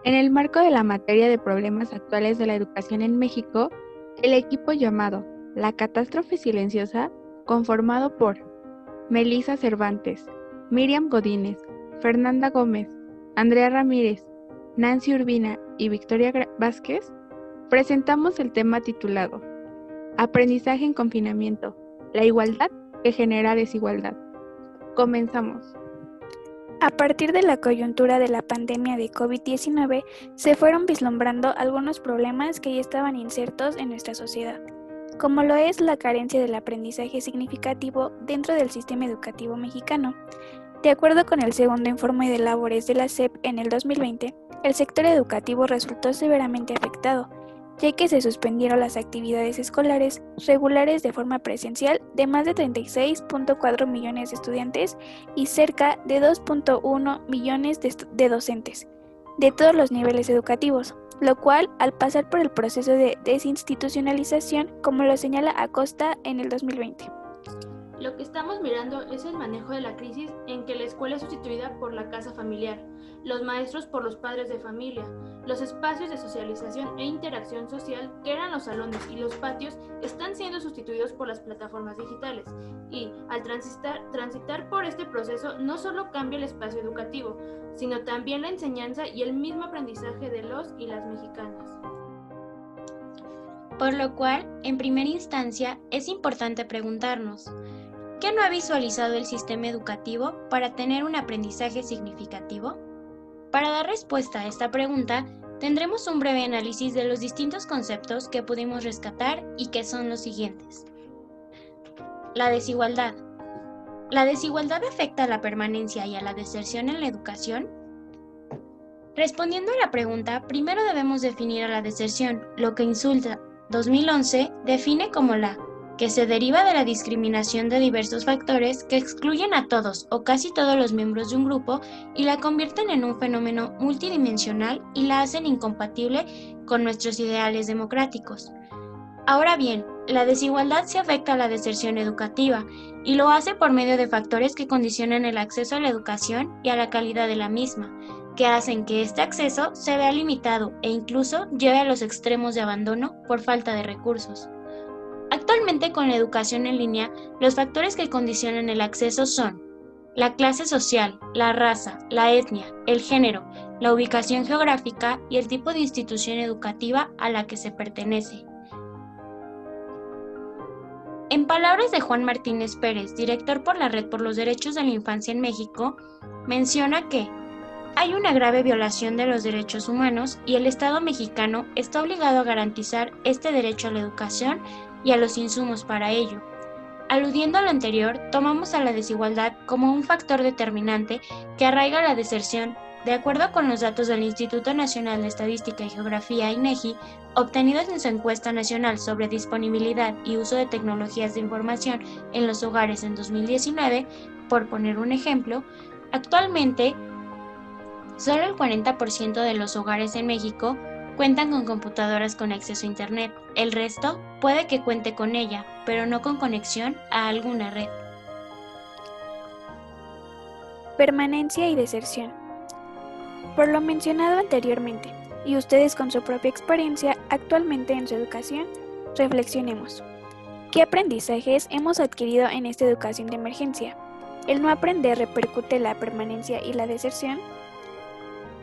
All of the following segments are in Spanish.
En el marco de la materia de problemas actuales de la educación en México, el equipo llamado La Catástrofe Silenciosa, conformado por Melissa Cervantes, Miriam Godínez, Fernanda Gómez, Andrea Ramírez, Nancy Urbina y Victoria Vázquez, presentamos el tema titulado Aprendizaje en confinamiento, la igualdad que genera desigualdad. Comenzamos. A partir de la coyuntura de la pandemia de COVID-19, se fueron vislumbrando algunos problemas que ya estaban insertos en nuestra sociedad, como lo es la carencia del aprendizaje significativo dentro del sistema educativo mexicano. De acuerdo con el segundo informe de labores de la SEP en el 2020, el sector educativo resultó severamente afectado, ya que se suspendieron las actividades escolares regulares de forma presencial de más de 36.4 millones de estudiantes y cerca de 2.1 millones de docentes, de todos los niveles educativos, lo cual, al pasar por el proceso de desinstitucionalización, como lo señala Acosta en el 2020. Lo que estamos mirando es el manejo de la crisis en que la escuela es sustituida por la casa familiar, los maestros por los padres de familia, los espacios de socialización e interacción social que eran los salones y los patios están siendo sustituidos por las plataformas digitales y, al transitar por este proceso, no solo cambia el espacio educativo, sino también la enseñanza y el mismo aprendizaje de los y las mexicanas. Por lo cual, en primera instancia, es importante preguntarnos, ¿qué no ha visualizado el sistema educativo para tener un aprendizaje significativo? Para dar respuesta a esta pregunta, tendremos un breve análisis de los distintos conceptos que pudimos rescatar y que son los siguientes. La desigualdad. ¿La desigualdad afecta a la permanencia y a la deserción en la educación? Respondiendo a la pregunta, primero debemos definir a la deserción, lo que Insulza 2011 define como la que se deriva de la discriminación de diversos factores que excluyen a todos o casi todos los miembros de un grupo y la convierten en un fenómeno multidimensional y la hacen incompatible con nuestros ideales democráticos. Ahora bien, la desigualdad se afecta a la deserción educativa y lo hace por medio de factores que condicionan el acceso a la educación y a la calidad de la misma, que hacen que este acceso se vea limitado e incluso lleve a los extremos de abandono por falta de recursos. Actualmente, con la educación en línea, los factores que condicionan el acceso son la clase social, la raza, la etnia, el género, la ubicación geográfica y el tipo de institución educativa a la que se pertenece. En palabras de Juan Martínez Pérez, director por la Red por los Derechos de la Infancia en México, menciona que hay una grave violación de los derechos humanos y el Estado mexicano está obligado a garantizar este derecho a la educación y a los insumos para ello. Aludiendo a lo anterior, tomamos a la desigualdad como un factor determinante que arraiga la deserción. De acuerdo con los datos del Instituto Nacional de Estadística y Geografía INEGI, obtenidos en su encuesta nacional sobre disponibilidad y uso de tecnologías de información en los hogares en 2019, por poner un ejemplo, actualmente solo el 40% de los hogares en México cuentan con computadoras con acceso a Internet. El resto puede que cuente con ella, pero no con conexión a alguna red. Permanencia y deserción. Por lo mencionado anteriormente, y ustedes con su propia experiencia actualmente en su educación, reflexionemos. ¿Qué aprendizajes hemos adquirido en esta educación de emergencia? ¿El no aprender repercute en la permanencia y la deserción?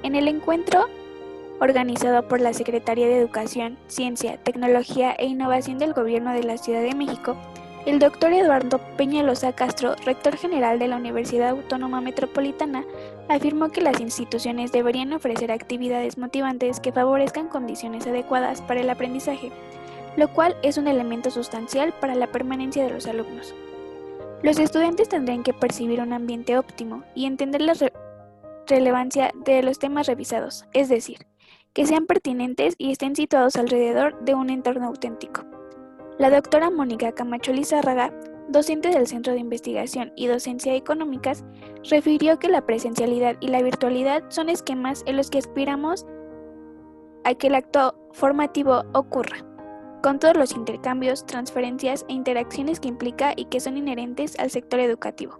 En el encuentro organizado por la Secretaría de Educación, Ciencia, Tecnología e Innovación del Gobierno de la Ciudad de México, el doctor Eduardo Peñalosa Castro, rector general de la Universidad Autónoma Metropolitana, afirmó que las instituciones deberían ofrecer actividades motivantes que favorezcan condiciones adecuadas para el aprendizaje, lo cual es un elemento sustancial para la permanencia de los alumnos. Los estudiantes tendrán que percibir un ambiente óptimo y entender la relevancia de los temas revisados, es decir, que sean pertinentes y estén situados alrededor de un entorno auténtico. La doctora Mónica Camacho Lizárraga, docente del Centro de Investigación y Docencia Económicas, refirió que la presencialidad y la virtualidad son esquemas en los que aspiramos a que el acto formativo ocurra, con todos los intercambios, transferencias e interacciones que implica y que son inherentes al sector educativo.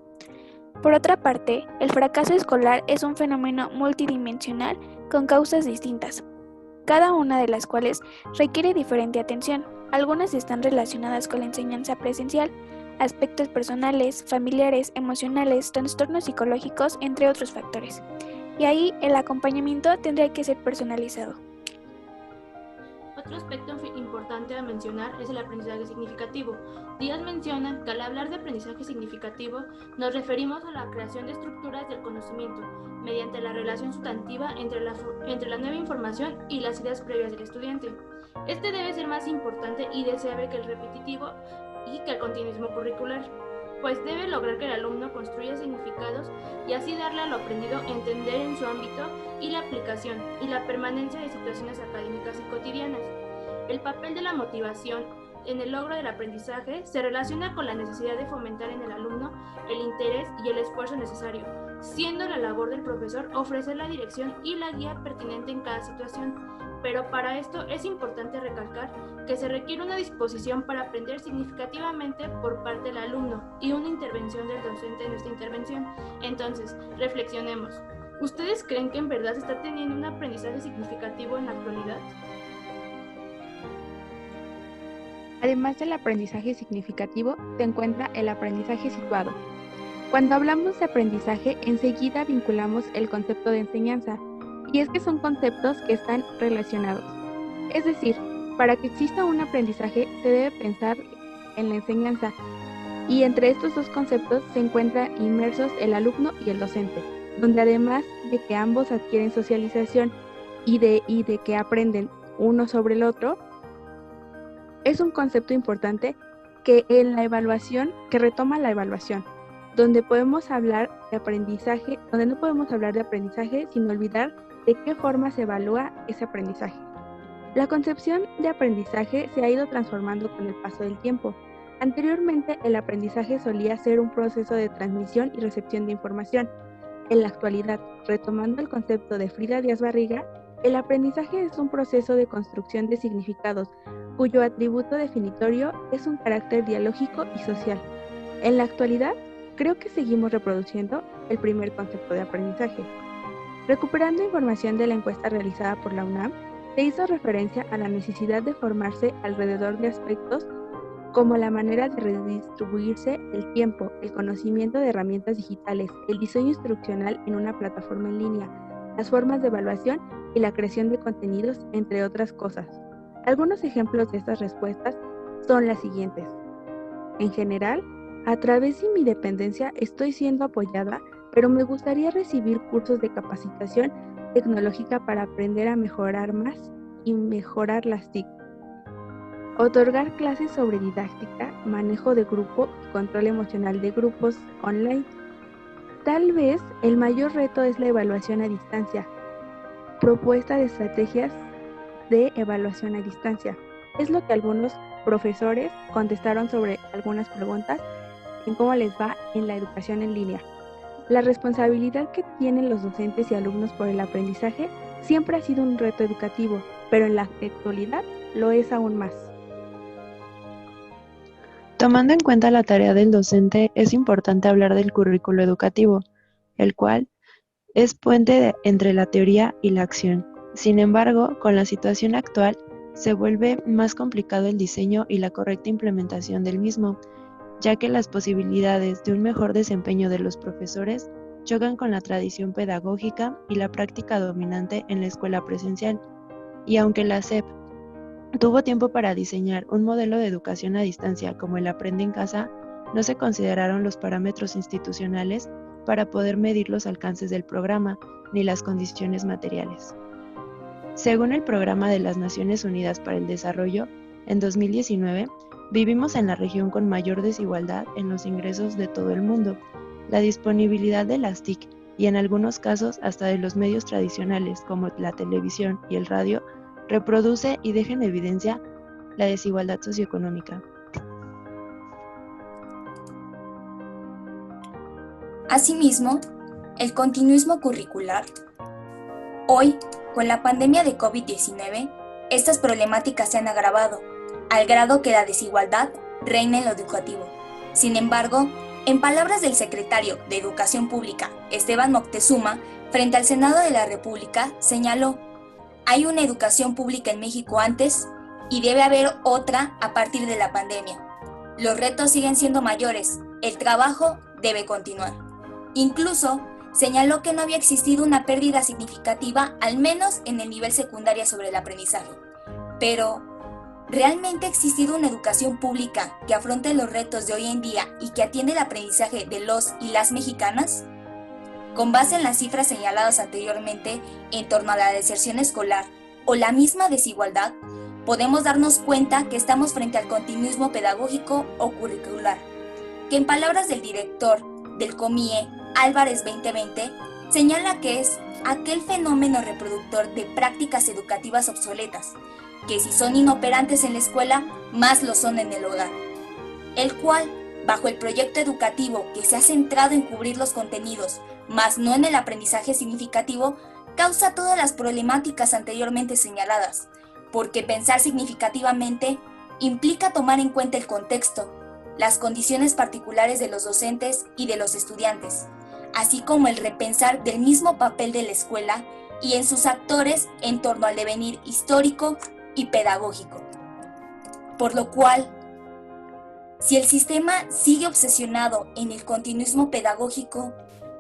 Por otra parte, el fracaso escolar es un fenómeno multidimensional con causas distintas, cada una de las cuales requiere diferente atención. Algunas están relacionadas con la enseñanza presencial, aspectos personales, familiares, emocionales, trastornos psicológicos, entre otros factores. Y ahí el acompañamiento tendrá que ser personalizado. Otro aspecto importante a mencionar es el aprendizaje significativo. Díaz menciona que al hablar de aprendizaje significativo nos referimos a la creación de estructuras del conocimiento mediante la relación sustantiva entre la nueva información y las ideas previas del estudiante. Este debe ser más importante y deseable que el repetitivo y que el continuismo curricular, pues debe lograr que el alumno construya significados y así darle a lo aprendido entender en su ámbito y la aplicación y la permanencia de situaciones académicas y cotidianas. El papel de la motivación en el logro del aprendizaje se relaciona con la necesidad de fomentar en el alumno el interés y el esfuerzo necesario, siendo la labor del profesor ofrecer la dirección y la guía pertinente en cada situación. Pero para esto es importante recalcar que se requiere una disposición para aprender significativamente por parte del alumno y una intervención del docente en esta intervención. Entonces, reflexionemos. ¿Ustedes creen que en verdad se está teniendo un aprendizaje significativo en la actualidad? Además del aprendizaje significativo, se encuentra el aprendizaje situado. Cuando hablamos de aprendizaje, enseguida vinculamos el concepto de enseñanza, y es que son conceptos que están relacionados. Es decir, para que exista un aprendizaje se debe pensar en la enseñanza, y entre estos dos conceptos se encuentran inmersos el alumno y el docente, donde además de que ambos adquieren socialización y de que aprenden uno sobre el otro, es un concepto importante que en la evaluación, que retoma la evaluación, donde podemos hablar de aprendizaje, donde no podemos hablar de aprendizaje sin olvidar de qué forma se evalúa ese aprendizaje. La concepción de aprendizaje se ha ido transformando con el paso del tiempo. Anteriormente, el aprendizaje solía ser un proceso de transmisión y recepción de información. En la actualidad, retomando el concepto de Frida Díaz Barriga, el aprendizaje es un proceso de construcción de significados, cuyo atributo definitorio es un carácter dialógico y social. En la actualidad, creo que seguimos reproduciendo el primer concepto de aprendizaje. Recuperando información de la encuesta realizada por la UNAM, se hizo referencia a la necesidad de formarse alrededor de aspectos como la manera de redistribuirse el tiempo, el conocimiento de herramientas digitales, el diseño instruccional en una plataforma en línea, las formas de evaluación y la creación de contenidos, entre otras cosas. Algunos ejemplos de estas respuestas son las siguientes. En general, a través de mi dependencia estoy siendo apoyada, pero me gustaría recibir cursos de capacitación tecnológica para aprender a mejorar más y mejorar las TIC. Otorgar clases sobre didáctica, manejo de grupo y control emocional de grupos online. Tal vez el mayor reto es la evaluación a distancia. Propuesta de estrategias de evaluación a distancia. Es lo que algunos profesores contestaron sobre algunas preguntas en cómo les va en la educación en línea. La responsabilidad que tienen los docentes y alumnos por el aprendizaje siempre ha sido un reto educativo, pero en la actualidad lo es aún más. Tomando en cuenta la tarea del docente, es importante hablar del currículo educativo, el cual es puente entre la teoría y la acción. Sin embargo, con la situación actual, se vuelve más complicado el diseño y la correcta implementación del mismo, ya que las posibilidades de un mejor desempeño de los profesores chocan con la tradición pedagógica y la práctica dominante en la escuela presencial. Y aunque la SEP tuvo tiempo para diseñar un modelo de educación a distancia como el Aprende en Casa, no se consideraron los parámetros institucionales para poder medir los alcances del programa ni las condiciones materiales. Según el Programa de las Naciones Unidas para el Desarrollo, en 2019, vivimos en la región con mayor desigualdad en los ingresos de todo el mundo. La disponibilidad de las TIC y en algunos casos hasta de los medios tradicionales como la televisión y el radio reproduce y deja en evidencia la desigualdad socioeconómica. Asimismo, el continuismo curricular. Hoy, con la pandemia de COVID-19, estas problemáticas se han agravado, al grado que la desigualdad reina en lo educativo. Sin embargo, En palabras del secretario de Educación Pública, Esteban Moctezuma, frente al Senado de la República, señaló: hay una educación pública en México antes y debe haber otra a partir de la pandemia. Los retos siguen siendo mayores, el trabajo debe continuar. Incluso señaló que no había existido una pérdida significativa, al menos en el nivel secundaria, sobre el aprendizaje. Pero, ¿realmente ha existido una educación pública que afronte los retos de hoy en día y que atiende el aprendizaje de los y las mexicanas? Con base en las cifras señaladas anteriormente en torno a la deserción escolar o la misma desigualdad, podemos darnos cuenta que estamos frente al continuismo pedagógico o curricular, que en palabras del director del COMIE, Álvarez 2020, señala que es aquel fenómeno reproductor de prácticas educativas obsoletas, que si son inoperantes en la escuela, más lo son en el hogar, el cual, bajo el proyecto educativo que se ha centrado en cubrir los contenidos, más no en el aprendizaje significativo, causa todas las problemáticas anteriormente señaladas, porque pensar significativamente implica tomar en cuenta el contexto, las condiciones particulares de los docentes y de los estudiantes, así como el repensar del mismo papel de la escuela y en sus actores en torno al devenir histórico y pedagógico. Por lo cual, si el sistema sigue obsesionado en el continuismo pedagógico,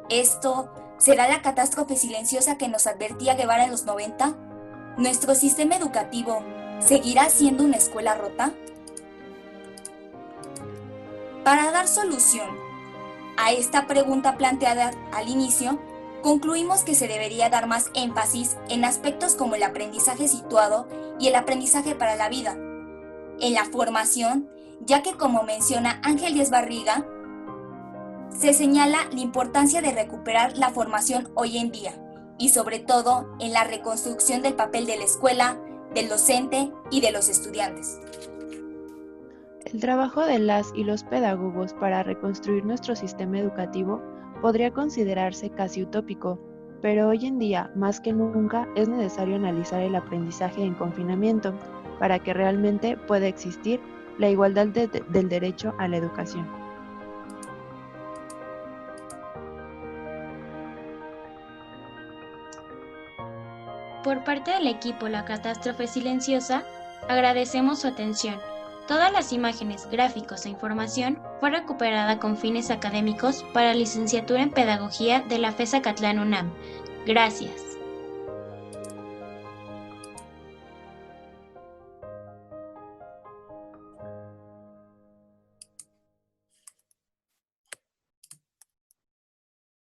¿esto será la catástrofe silenciosa que nos advertía Guevara en los 90? ¿Nuestro sistema educativo seguirá siendo una escuela rota? Para dar solución a esta pregunta planteada al inicio, concluimos que se debería dar más énfasis en aspectos como el aprendizaje situado y el aprendizaje para la vida, en la formación, ya que, como menciona Ángel Díaz Barriga, se señala la importancia de recuperar la formación hoy en día y sobre todo en la reconstrucción del papel de la escuela, del docente y de los estudiantes. El trabajo de las y los pedagogos para reconstruir nuestro sistema educativo podría considerarse casi utópico, pero hoy en día, más que nunca, es necesario analizar el aprendizaje en confinamiento para que realmente pueda existir la igualdad del derecho a la educación. Por parte del equipo La Catástrofe Silenciosa, agradecemos su atención. Todas las imágenes, gráficos e información fue recuperada con fines académicos para licenciatura en Pedagogía de la FES Acatlán UNAM. Gracias.